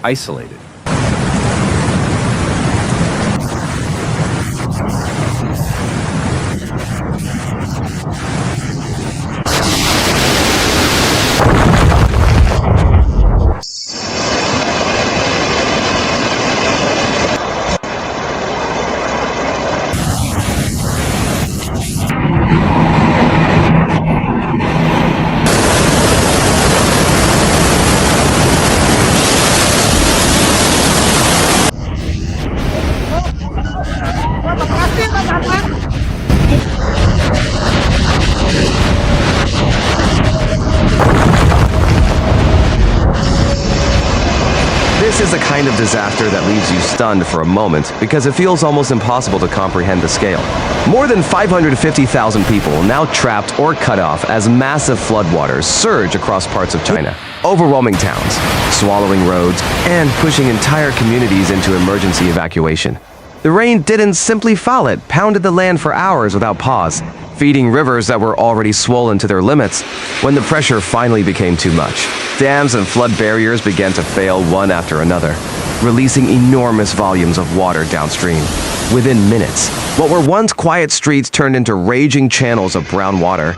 isolated. This is a kind of disaster that leaves you stunned for a moment because it feels almost impossible to comprehend the scale. More than 550,000 people now trapped or cut off as massive floodwaters surge across parts of China, overwhelming towns, swallowing roads, and pushing entire communities into emergency evacuation. The rain didn't simply fall, it pounded the land for hours without pause, feeding rivers that were already swollen to their limits. When the pressure finally became too much, dams and flood barriers began to fail one after another, releasing enormous volumes of water downstream. Within minutes, what were once quiet streets turned into raging channels of brown water.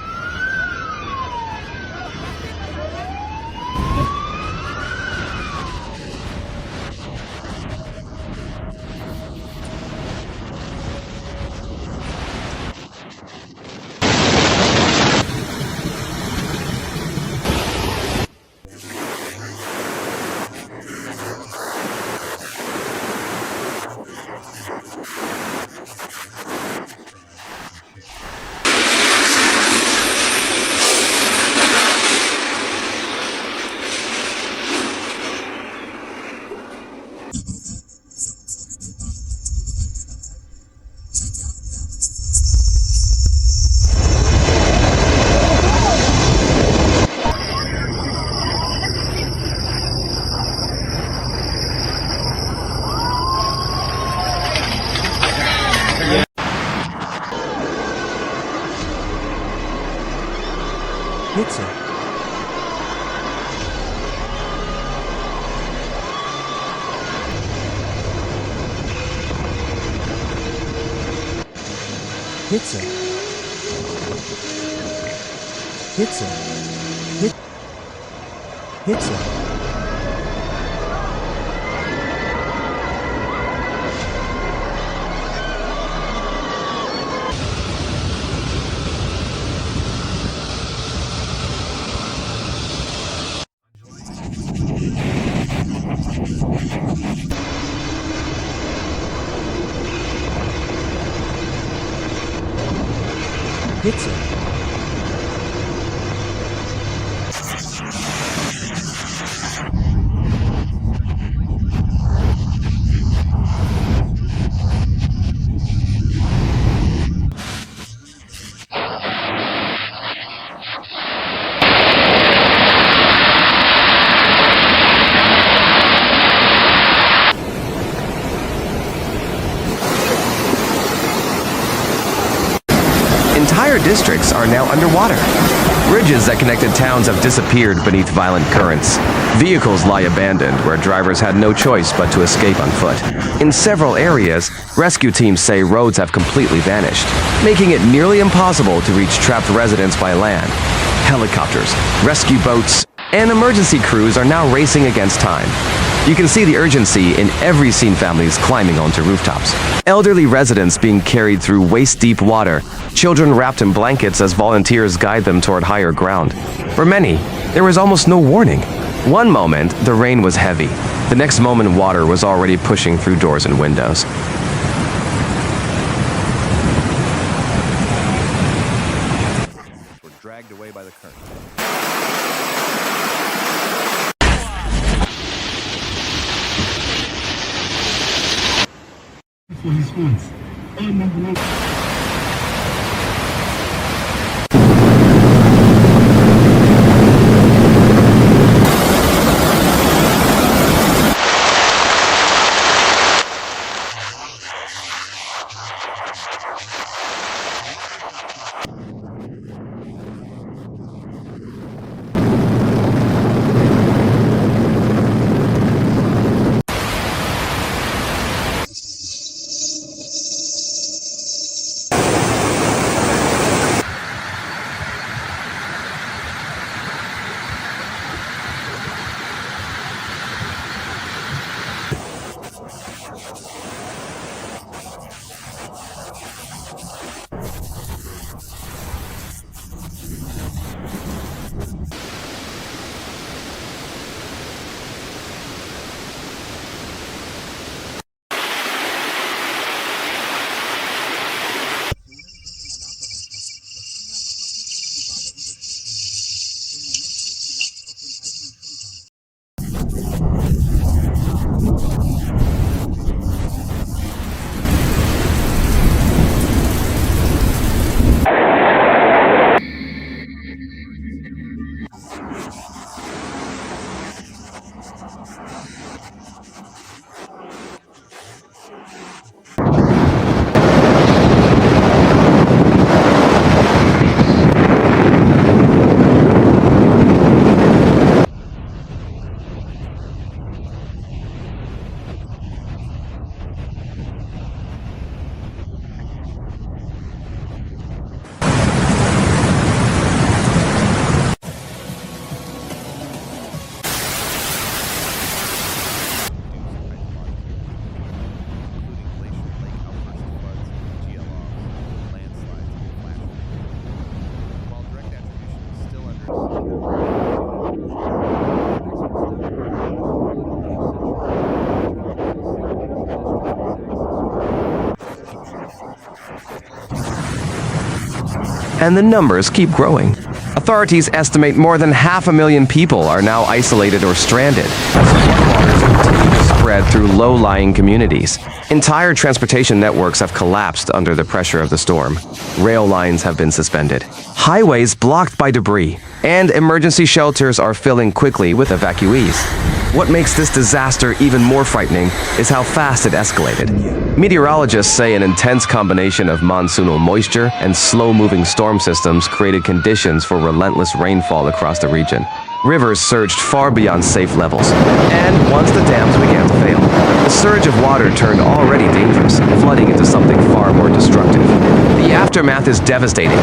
Pizza. Pizza. Pizza. Pizza. Pizza. Entire districts are now underwater. Bridges that connected towns have disappeared beneath violent currents. Vehicles lie abandoned where drivers had no choice but to escape on foot. In several areas, rescue teams say roads have completely vanished, making it nearly impossible to reach trapped residents by land. Helicopters, rescue boats, and emergency crews are now racing against time. You can see the urgency in every scene, families climbing onto rooftops. Elderly residents being carried through waist-deep water, children wrapped in blankets as volunteers guide them toward higher ground. For many, there was almost no warning. One moment, the rain was heavy. The next moment, water was already pushing through doors and windows. Were dragged away by the current. For his funds. and the numbers keep growing. Authorities estimate more than 500,000 people are now isolated or stranded as floodwaters continue to spread through low-lying communities. Entire transportation networks have collapsed under the pressure of the storm. Rail lines have been suspended, highways blocked by debris, and emergency shelters are filling quickly with evacuees. What makes this disaster even more frightening is how fast it escalated. Meteorologists say an intense combination of monsoonal moisture and slow-moving storm systems created conditions for relentless rainfall across the region. Rivers surged far beyond safe levels, and once the dams began to fail, the surge of water turned already dangerous, flooding into something far more destructive. The aftermath is devastating.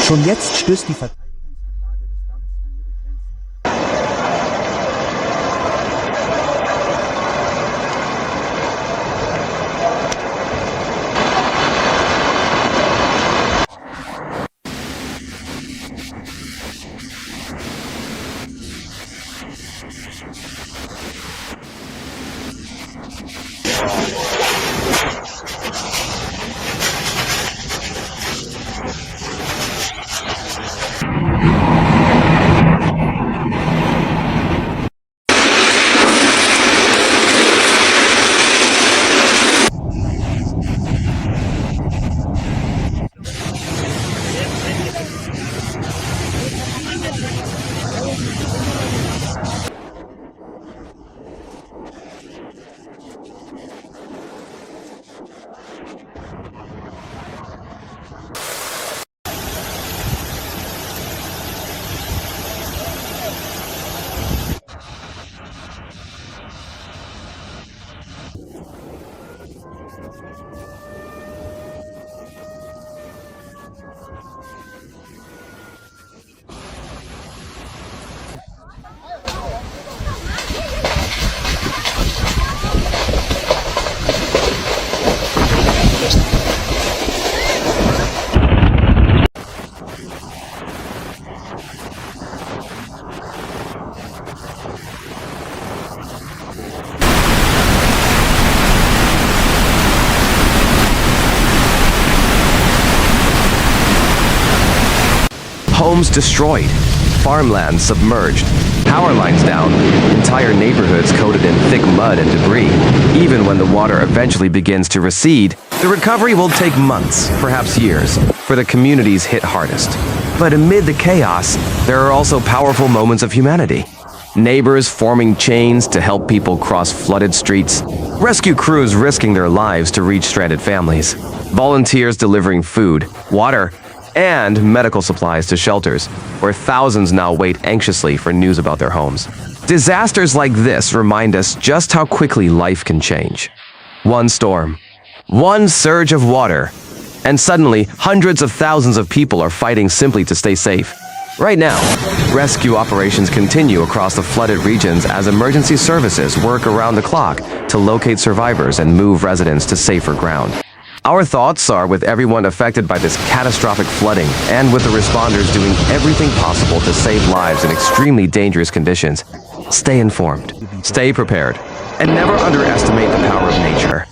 Schon jetzt stößt die Verteidigung Homes destroyed, farmland submerged, power lines down, entire neighborhoods coated in thick mud and debris. Even when the water eventually begins to recede, the recovery will take months, perhaps years, for the communities hit hardest. But amid the chaos, there are also powerful moments of humanity. Neighbors forming chains to help people cross flooded streets, rescue crews risking their lives to reach stranded families, volunteers delivering food, water, and medical supplies to shelters, where thousands now wait anxiously for news about their homes. Disasters like this remind us just how quickly life can change. One storm, one surge of water, and suddenly hundreds of thousands of people are fighting simply to stay safe. Right now, rescue operations continue across the flooded regions as emergency services work around the clock to locate survivors and move residents to safer ground. Our thoughts are with everyone affected by this catastrophic flooding and with the responders doing everything possible to save lives in extremely dangerous conditions. Stay informed, stay prepared, and never underestimate the power of nature.